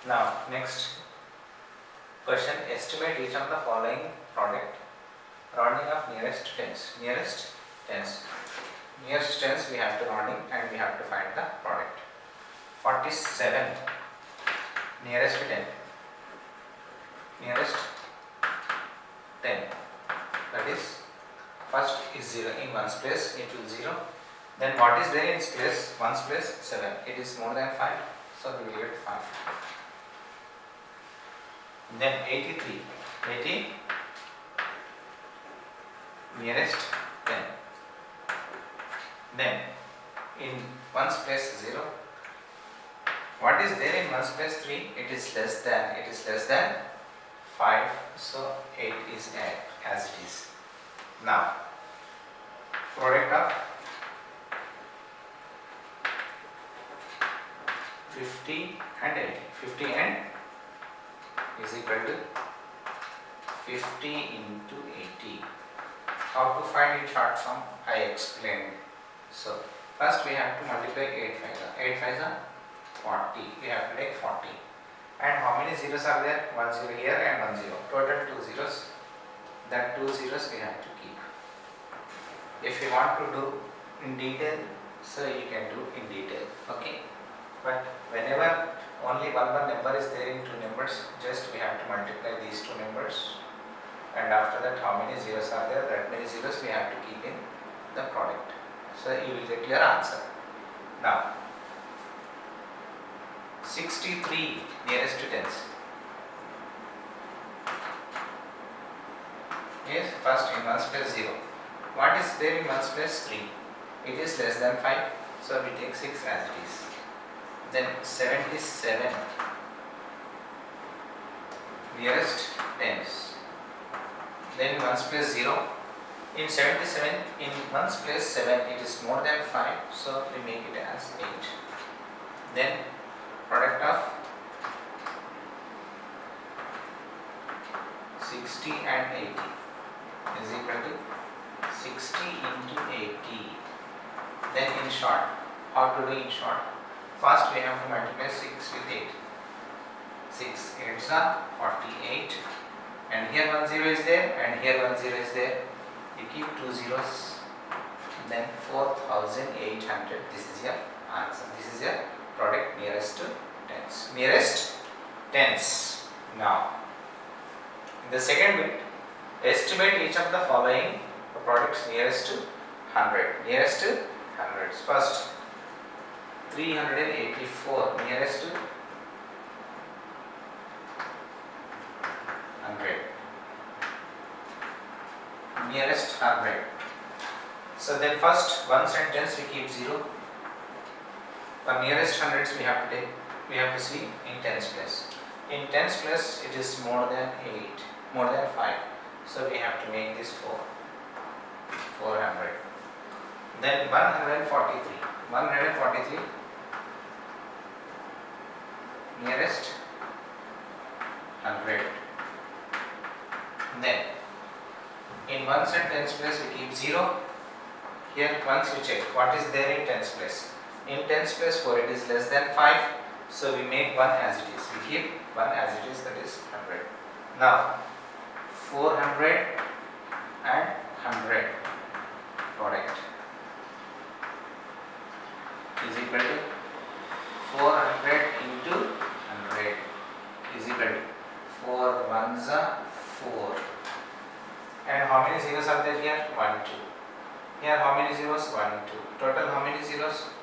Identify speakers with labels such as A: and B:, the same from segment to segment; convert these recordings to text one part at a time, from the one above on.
A: Now next question, estimate each of the following product rounding up nearest tens. Nearest tens we have to rounding and we have to find the product. 47 nearest to 10, nearest 10, that is first is 0, in ones place it will 0, then what is there in its place, ones place 7, it is more than 5, so we will get 5. Then 83, 80 nearest 10, then in ones place 0, what is there in ones place 3, it is less than 5, so 8 is as it is. Now product of 50 and 80, 50 and is equal to 50 into 80. How to find in short form I explained. So first we have to multiply 8 5s are 40, we have to take 40, and how many zeros are there, 1 0 here and 1 0, total 2 zeros, that 2 zeros we have to keep. If you want to do in detail, so you can do in detail, okay, but whenever only one number is there in two numbers, just we have to multiply these two numbers, and after that how many zeros are there, that many zeros we have to keep in the product, so you will get your answer. Now 63 nearest to tens. Yes, first in ones place 0. What is there in ones place 3? It is less than 5, so we take 6 as it is. Then 77 nearest tens. Then ones place 0. In 77, in ones place 7, it is more than 5, so we make it as 8. Then product of 60 and 80 is equal to 60 into 80. Then in short, how to do in short? First we have to multiply 6 with 8. 6 8s are 48, and here 1 0 is there and here 1 0 is there. You keep 2 zeros, then 4800. This is your answer. This is your product nearest to tens. Nearest tens. Now, in the second bit, estimate each of the following products nearest to 100. Nearest to hundreds. First, 384 nearest to 100. Nearest 100. So then first one sentence we keep 0. For nearest hundreds we have to take, we have to see in tens place. In tens place it is more than 8, more than 5. So we have to make this 4. 400. Then 143. 143 nearest 100. Then in ones and tens place we keep 0. Here once we check what is there in tens place. In tens place 4, it is less than 5, so we make 1 as it is. We keep 1 as it is, that is 100. Now 400 and 100 product is equal to 400 into 100 is equal to 4 ones are 4. And how many zeros are there here? 1 2. Here how many zeros? 1 2. Total how many zeros?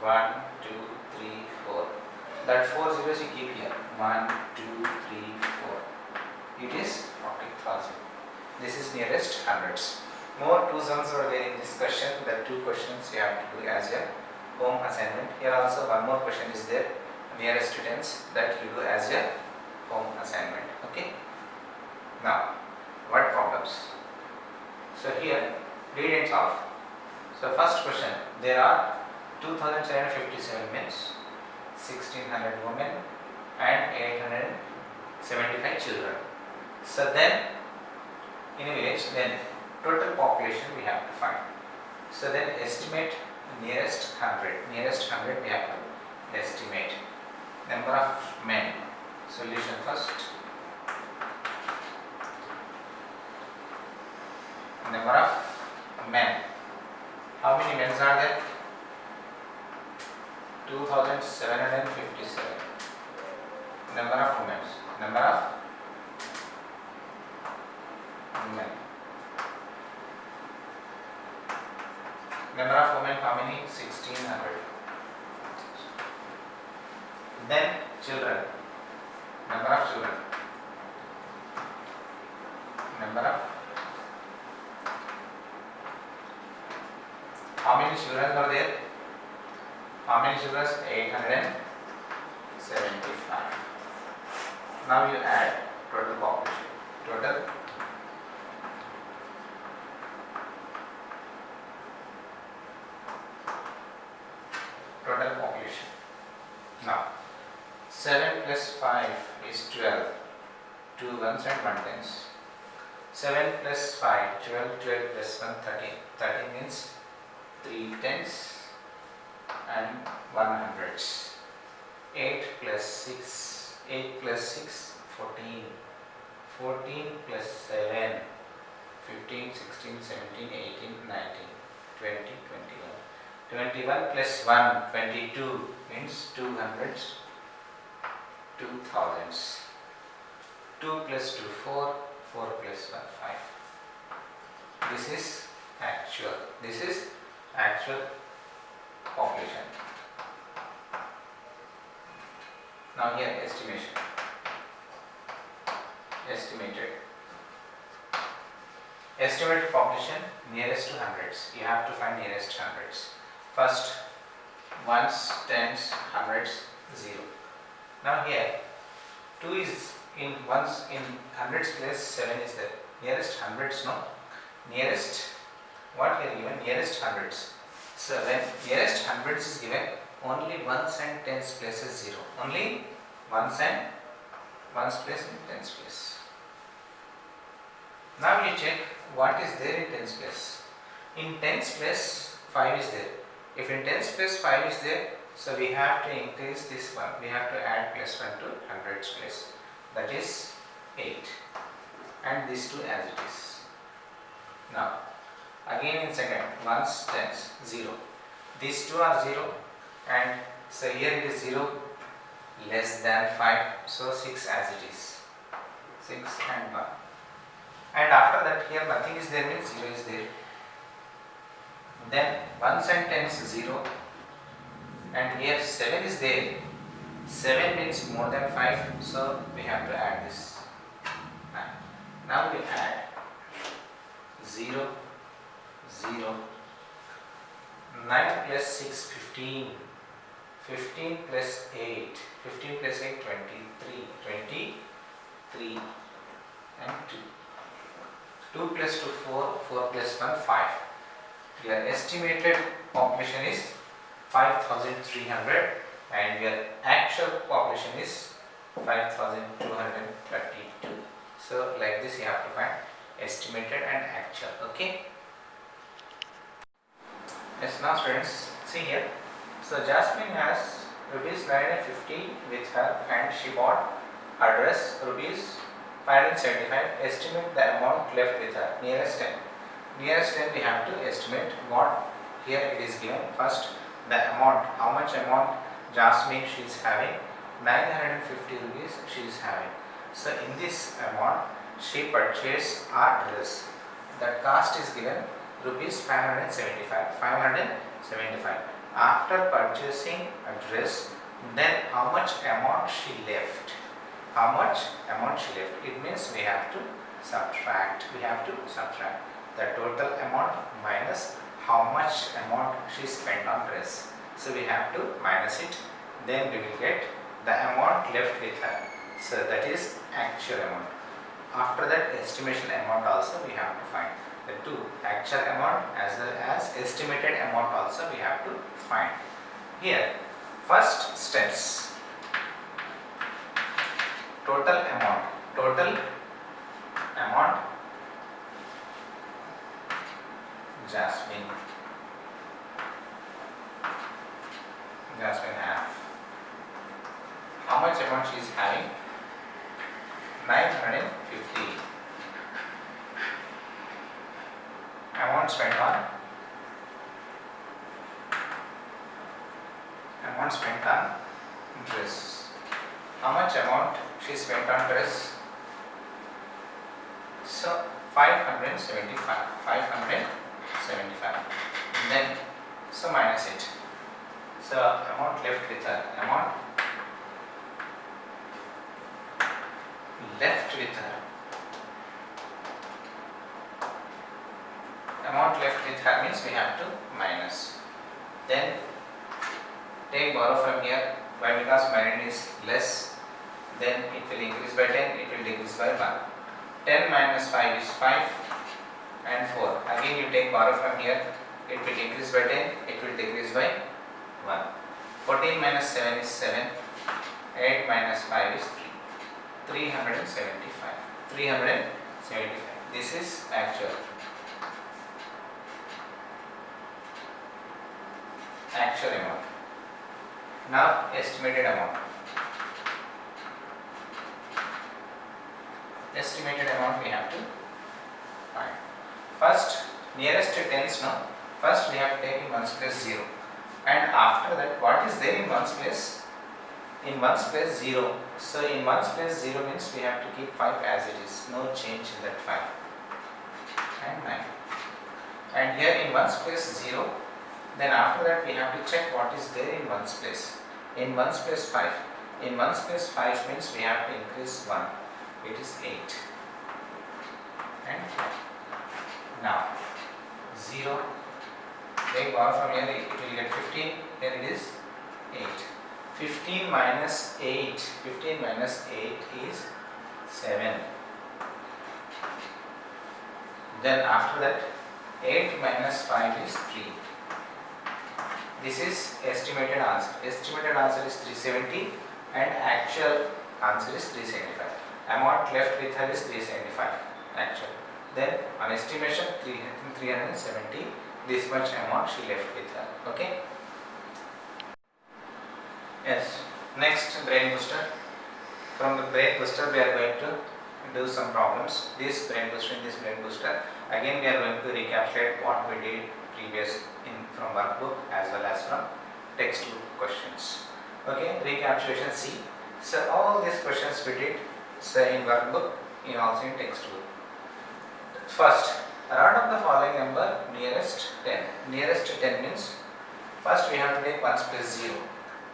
A: 1 2 3 4. That 4 zeros you keep here. 1 2 3 4. It is 40,000. This is nearest hundreds. More two sums are there in this question. The two questions you have to do as your home assignment. Here also one more question is there, nearest to tens, that you do as your home assignment. Okay. Now, what problems? So here, read and solve. So first question, there are 2,757 men, 1,600 women and 875 children. So then, in a village, then total population we have to find. So then estimate nearest 100. Nearest 100 we have to estimate. Number of men. Solution first. Number of men. How many men are there? 2757. Number of women. Number of men. Number of women, how many? 1600. Then children. Number of children. Number of. How many children are there? How many children? 875. Now you add total population. Total population. Now 7 plus 5 is 12. 2 ones and 1 tens. 7 plus 5, 12, 12 plus 1, 13. 13 means 3 tens and 1 hundreds. 8 plus 6, 8 plus 6, 14. 14 plus 7, 15, 16, 17, 18, 19, 20, 21. 21 plus 1, 22 means 2 hundreds, 2 thousands. 2 plus 2, 4, 4 plus 1, 5. This is actual. This is actual population. Now here estimation. Estimated population nearest to hundreds. You have to find nearest hundreds. First, ones, tens, hundreds, 0. Now here 2 is in ones, in hundreds place 7 is there. Nearest hundreds, no. Nearest, what here given? Nearest hundreds. So when nearest hundreds is given, only ones and tens places 0. Only ones and ones place in tens place. Now you check what is there in tens place. In tens place 5 is there. If in tens place 5 is there, so we have to increase this one. We have to add plus 1 to hundreds place. That is 8. And these two as it is. Now again in second, ones, tens, 0. These two are 0, and so here it is 0 less than 5, so 6 as it is. 6 and 1. And after that here nothing is there means 0 is there. Then ones and tens 0, and here 7 is there. 7 means more than 5, so we have to add this 9. Now we add 0, 0, 9 plus 6, 15, 15 plus 8, 15 plus 8, 23, 23 and 2. 2 plus 2, 4, 4 plus 1, 5. Your estimated population is 5,300 and your actual population is 5,232. So like this you have to find estimated and actual. Okay. Yes, now students, see here. So Jasmine has rupees 950 with her and she bought her dress rupees 575. Estimate the amount left with her. Nearest 10. Nearest 10 we have to estimate what here it is given. First the amount, how much amount Jasmine she is having. 950 rupees she is having. So in this amount she purchased our dress. The cost is given rupees 575. 575. After purchasing a dress, then how much amount she left? How much amount she left? It means we have to subtract. We have to subtract the total amount minus how much amount she spent on dress. So we have to minus it. Then we will get the amount left with her. So that is actual amount. After that estimation amount also we have to find. The two, actual amount as well as estimated amount also we have to find. Here first steps. Total amount. Total amount Jasmine have. How much amount she is having? 950. Amount spent on dress. How much amount she spent on dress? So 575. 575. Then so minus it. So amount left with her. Amount left with her. Amount left with her means we have to minus. Then take borrow from here. Why? Because margin is less. Then it will increase by 10. It will decrease by 1. 10 minus 5 is 5 and 4. Again you take borrow from here. It will increase by 10. It will decrease by 1. 14 minus 7 is 7. 8 minus 5 is 3. 375. 375. This is actual. Actual amount. Now estimated amount. Estimated amount we have to find. First, nearest to tens now. First we have to take in ones place 0. And after that, what is there in ones place? In ones place 0. So in ones place 0 means we have to keep 5 as it is. No change in that 5. And 9. And here in ones place 0. Then after that we have to check what is there in ones place. In ones place 5. In ones place 5 means we have to increase 1. It is 8. And 5. Now 0. Take borrow from here, it will get 15. Then it is 8. 15 minus 8. 15 minus 8 is 7. Then after that 8 minus 5 is 3. This is estimated answer. Estimated answer is 370 and actual answer is 375. Amount left with her is 375 actual. Then on estimation 370, this much amount she left with her. Okay. Yes. Next, brain booster. From the brain booster we are going to do some problems. This brain booster. Again we are going to recapitulate what we did previous from workbook as well as from textbook questions. Okay, recapitulation C. So all these questions we did in workbook, in also in textbook. First, round up the following number nearest 10. Nearest to 10 means first we have to take ones place 0.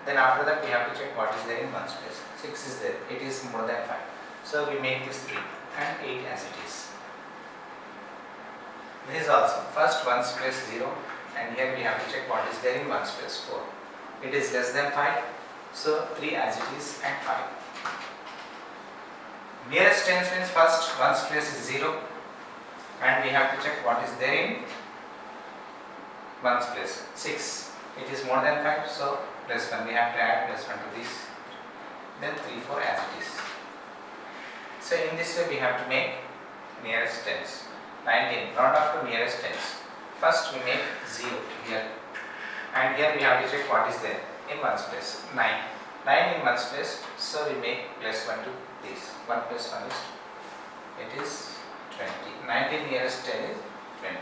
A: Then after that we have to check what is there in ones place. 6 is there. It is more than 5. So we make this 3 and 8 as it is. This is also first ones place 0 and here we have to check what is there in ones place 4. It is less than 5. So 3 as it is and 5. Nearest tens means first ones place is 0 and we have to check what is there in ones place 6. It is more than 5, so plus 1 we have to add plus 1 to this. Then 3, 4 as it is. So in this way we have to make nearest tens. 19, round off to nearest tens. First we make 0 here and here we have to check what is there in ones place. 9. 9 in ones place, so we make plus 1 to this. 1 plus 1 is 2. It is 20. 19 nearest 10 is 20.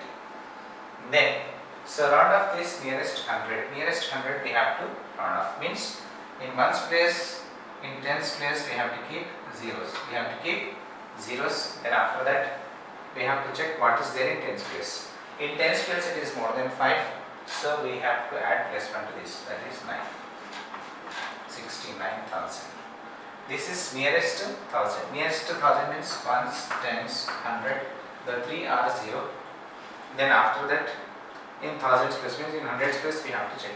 A: Then, so round off this nearest 100. Nearest 100 we have to round off. Means in ones place, in tens place we have to keep zeros. We have to keep zeros. Then after that we have to check what is there in tens place. In tens place it is more than 5. So we have to add plus 1 to this. That is 9. 69,000. This is nearest to 1000. Nearest to 1000 means ones, tens, 100. The 3 are 0. Then after that, in thousands place means in hundreds place we have to check.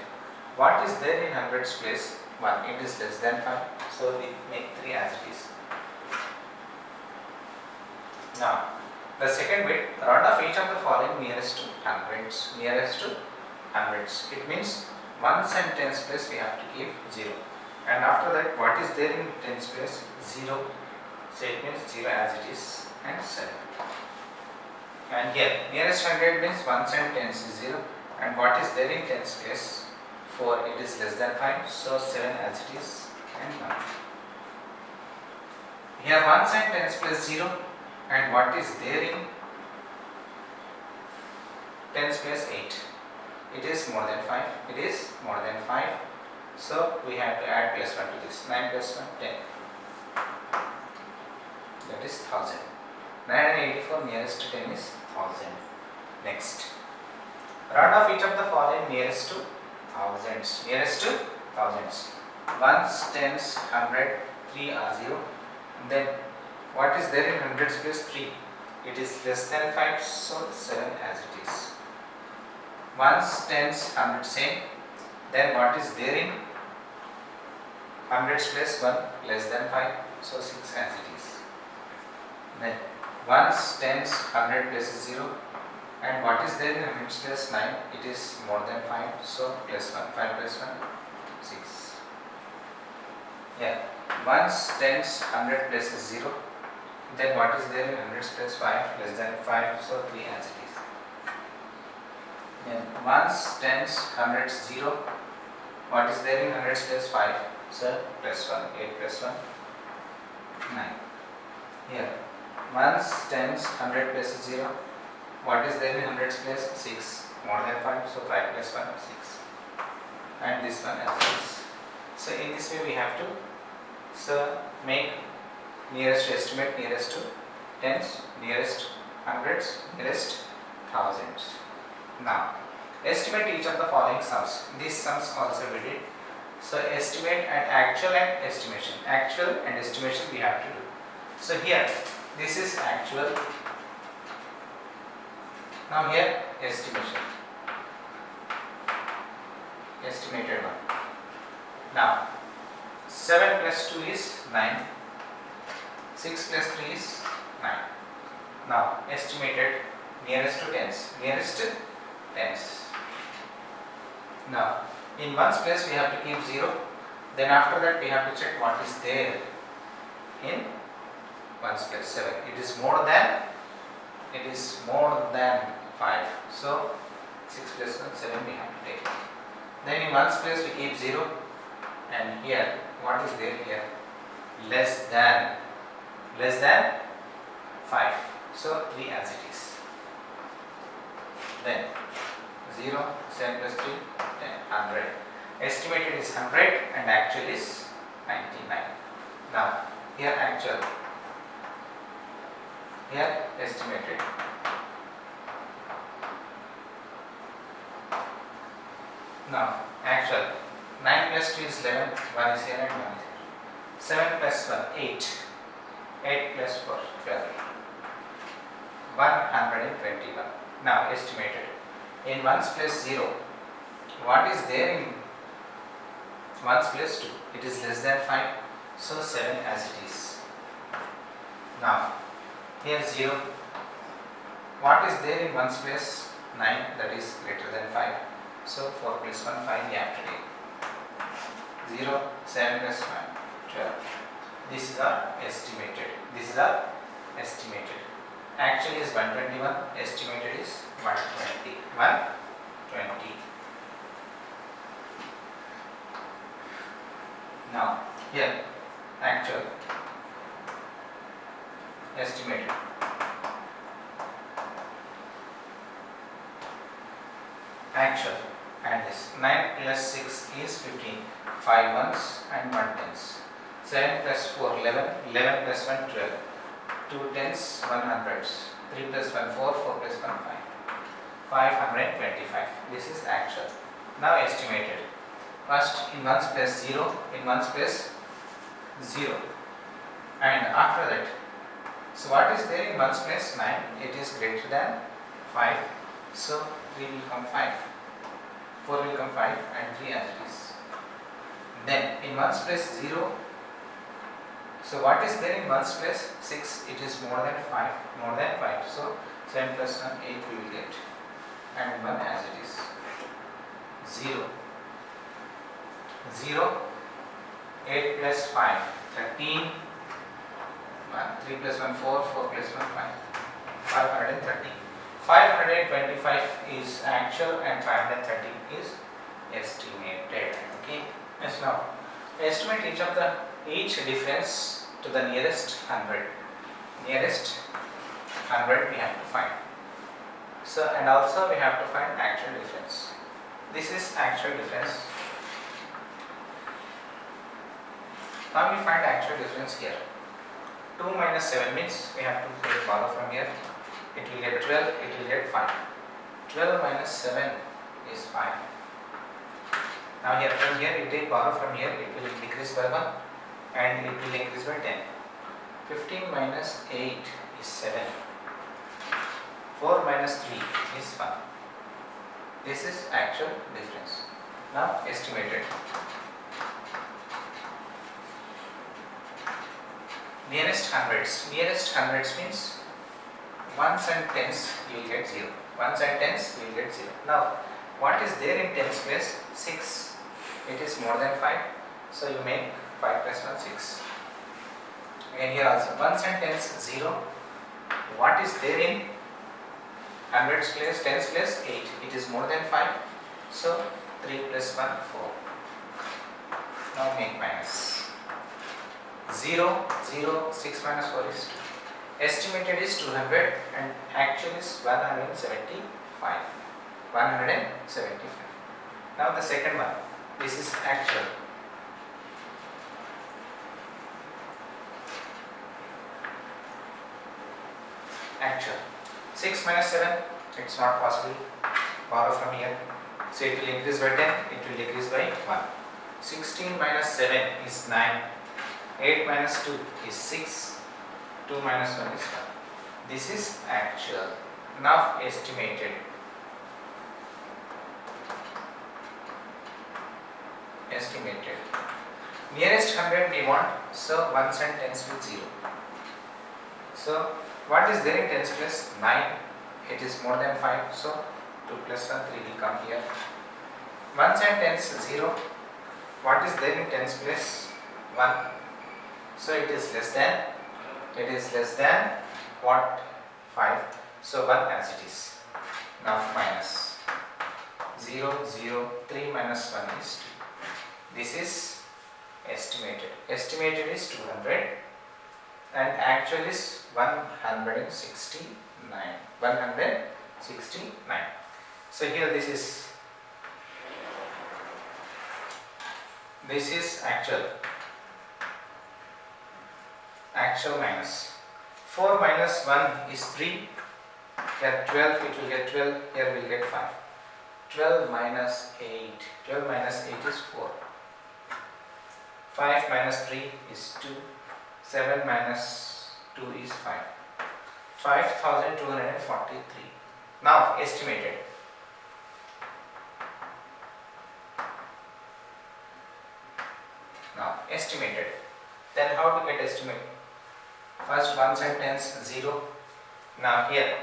A: What is there in hundreds place? 1. It is less than 5. So we make 3 as it is. Now, the second bit, round off each of the following nearest to hundreds. Nearest to hundreds. It means ones and tens place we have to keep 0. And after that, what is there in tens place? 0. So it means 0 as it is and 7. And here, nearest 100 means ones and tens is 0. And what is there in tens place? 4. It is less than 5. So 7 as it is and 1. Here 1 and tens plus 0, and what is there in tens plus 8? It is more than 5. It is more than 5. So we have to add plus 1 to this. 9 plus 1, 10. That is 1000. 984 nearest to 10 is 1000. Next. Round off each of the following nearest to thousands. Nearest to thousands. Ones, tens, 100, 3 are 0. Then what is there in hundreds place? 3. It is less than 5, so 7 as it is. Ones, tens, 100 same. Then what is there in hundreds place? 1 less than 5, so 6 as it is. Then ones, tens, 100 plus 0. And what is there in hundreds place? 9. It is more than 5, so plus 1. 5 plus 1, 6. Yeah. Ones, tens, 100 plus 0. Then what is there in hundreds plus 5 less than 5, so 3 as it is. Then ones, tens, hundreds, 0. What is there in hundreds plus 5? So plus 1. 8 plus 1, 9. Here ones, tens, 100 plus 0. What is there in hundreds place? 6. More than 5, so 5 plus 1, 6. And this one as this. So in this way we have to make nearest to estimate nearest to tens, nearest hundreds, nearest thousands. Now estimate each of the following sums. These sums also we did. So estimate and actual and estimation. Actual and estimation we have to do. So here this is actual. Now here estimation. Estimated one. Now 7 plus 2 is 9. 6 plus 3 is 9. Now estimated nearest to tens. Nearest to tens. Now in ones place we have to keep 0. Then after that we have to check what is there in ones place. 7. It is more than 5. So 6 plus 1, 7 we have to take. Then in ones place we keep 0. And here what is there here? Less than 5. So 3 as it is. Then 0, 7 plus 3, 10, 100. Estimated is 100 and actual is 99. Now here actual. Here estimated. Now actual. 9 plus 2 is 11. 1 is here and 1 is here. 7 plus 1, 8. 8 plus 4, 12. 121. Now estimated. In ones place 0. What is there in ones place 2? It is less than 5. So 7 as it is. Now here 0. What is there in ones place? 9, that is greater than 5. So 4 plus 1, 5 we have to take. 0, 7 plus 1, 12. This is our estimated. This is our estimated. Actually is 121. Estimated is 120. 120. Now here actual, estimated. Actual and this 9 plus 6 is 15. 5 ones and 1 tens. 7 plus 4, 11. 11 plus 1, 12. 2 tens, 1 hundreds. 3 plus 1, 4. 4 plus 1, 5. 525. This is actual. Now estimated. First in ones place 0. In ones place 0. And after that, so what is there in ones place? 9. It is greater than 5. So 3 will come 5. 4 will come 5 and 3 as it is. Then in ones place 0. So what is there in ones place? 6. It is more than 5. More than 5. So 7 plus 1, 8 we will get. And 1 as it is. 0. 0. 8 plus 5. 13. 1. 3 plus 1, 4. 4 plus 1, 5. 530. 525 is actual and 530 is estimated. Okay. Yes, now estimate each difference to the nearest 100. Nearest 100 we have to find. So, and also we have to find actual difference. This is actual difference. Now we find actual difference here. 2 minus 7 means we have to take borrow from here. It will get 12, it will get 5. 12 minus 7 is 5. Now here from here we take borrow from here, it will decrease by 1 and it will increase by 10. 15 minus 8 is 7. 4 minus 3 is 1. This is actual difference. Now estimated. Nearest hundreds. Nearest hundreds means ones and tens you will get 0. Ones and tens you will get 0. Now what is there in tens place? 6. It is more than 5. So you make 5 plus 1 6. And here also ones and tens 0. What is there in hundreds place? Tens place 8. It is more than 5. So 3 plus 1 4. Now make minus. 0, 0, 6 minus 4 is 2. Estimated is 200 and actual is 175. 175. Now the second one. This is actual. Actual. 6 minus 7, it's not possible. Borrow from here. So it will increase by 10, it will decrease by 1. 16 minus 7 is 9. 8 minus 2 is 6. 2 minus 1 is 1. This is actual. Now estimated. Estimated. Nearest 100 we want, so ones and tens with 0. So what is there in tens place? 9. It is more than 5, so 2 plus 1 3 will come here. Ones and tens 0. What is there in tens place? 1. So it is less than what? 5. So 1 as it is. Now minus 0, 0, 3 minus 1 is 2. This is estimated. Estimated is 200 and actual is 169. 169. So here this is actual. Actual minus 4 minus 1 is 3. Here 12, it will get 12. Here we will get 5. 12 minus 8. 12 minus 8 is 4. 5 minus 3 is 2. 7 minus 2 is 5. 5243. Now estimated. Now estimated. Then how to get estimate? First ones and tens 0. Now here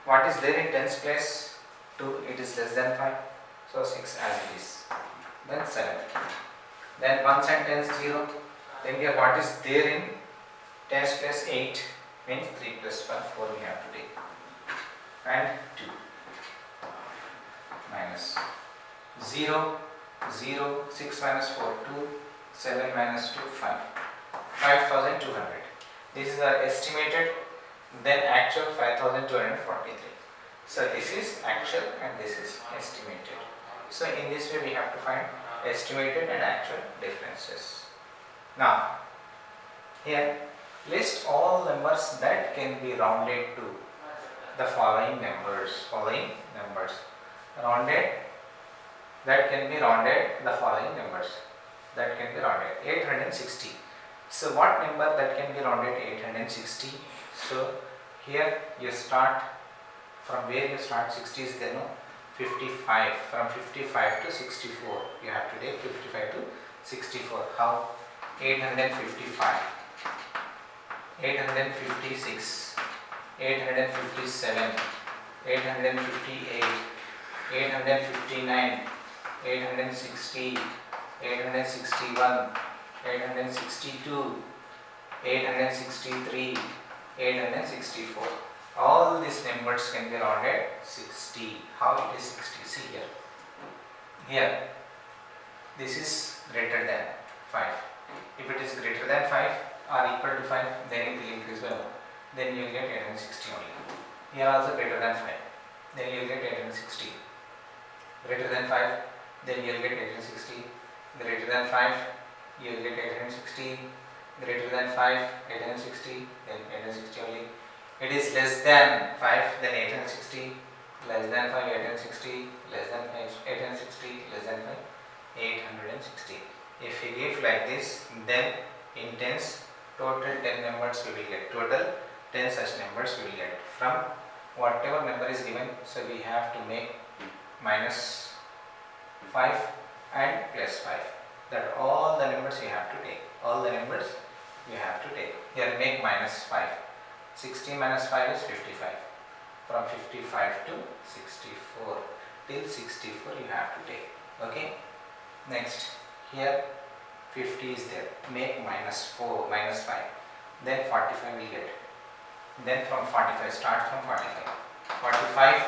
A: what is there in tens place? 2. It is less than 5. So 6 as it is. Then 7. Then ones and tens 0. Then here what is there in tens place? 8. Means 3 plus 1 4 we have to take. And 2. Minus 0, 0, 6 minus 4 2. 7 minus 2 5. 5200. This is our estimated, then actual 5243. So this is actual and this is estimated. So in this way we have to find estimated and actual differences. Now here list all numbers that can be rounded to the following numbers. Rounded, that can be rounded, the following numbers that can be rounded. 860. So what number that can be rounded? 860. So here you start from where you start. 60 is there, no? 55. From 55 to 64 you have to take 55 to 64. How? 855, 856, 857, 858, 859, 860, 861, 862, 863, 864. All these numbers can be rounded 60. How it is 60? See here. Here, this is greater than 5. If it is greater than 5, are equal to 5, then it will increase by 1. Then you will get 860 only. Here also greater than 5, then you will get 860. Greater than 5, then you will get 860. Greater than 5, you will get 860. Greater than 5, 860, then 860 only. It is less than 5, then 860. Less than 5, 860. Less than 5, 860. Less than 5, 860. If we give like this, then in tens, total 10 numbers we will get. Total 10 such numbers we will get from whatever number is given. So we have to make minus 5 and plus 5. That all the numbers you have to take. All the numbers you have to take. Here make minus 5. 60 minus 5 is 55. From 55 to 64. Till 64 you have to take. Okay. Next, here 50 is there. Make minus 4, minus 5. Then 45 will get. Then from 45, start from 45. 45,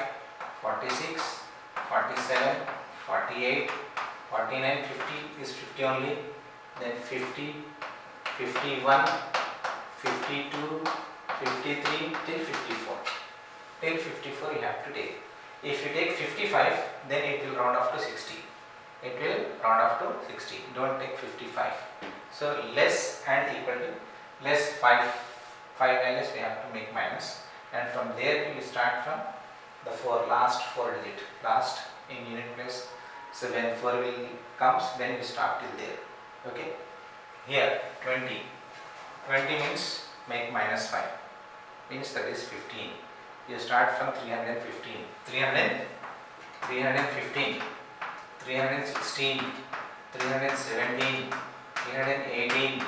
A: 46, 47, 48, 49, 50 is 50 only. Then 50, 51, 52, 53 till 54. Till 54 you have to take. If you take 55, then it will round off to 60. It will round off to 60. Don't take 55. So less and equal to less 5 values we have to make minus, and from there we start from the last 4 digit, last in unit place. So when 4 will comes, then we stop till there. Okay. Here 20. 20 means make minus 5. Means that is 15. You start from 315. 315. 316, 317, 318,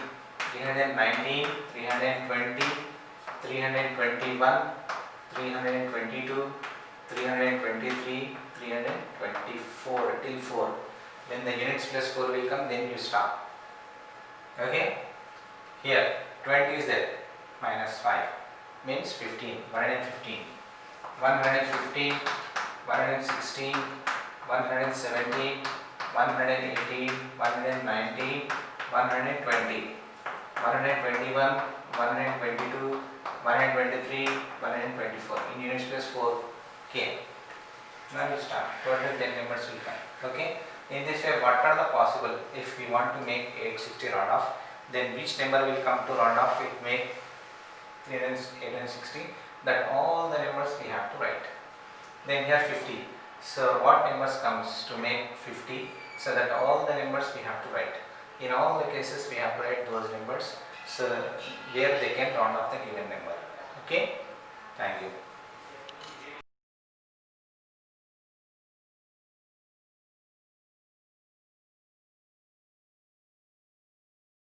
A: 319, 320, 321, 322, 323, 324 till 4. When the units plus 4 will come, then you stop. Okay. Here 20 is there, minus 5 means 15, 115, 115, 116, 117, 118, 119, 120, 121, 122, 123, 124. In units plus 4 came. Now we start. Total 10 numbers will come. Okay. In this way, what are the possible? If we want to make 860 round off, then which number will come to round off? It make 860. That all the numbers we have to write. Then here 50. So what numbers comes to make 50? So that all the numbers we have to write. In all the cases we have to write those numbers, so where they can round off the given number.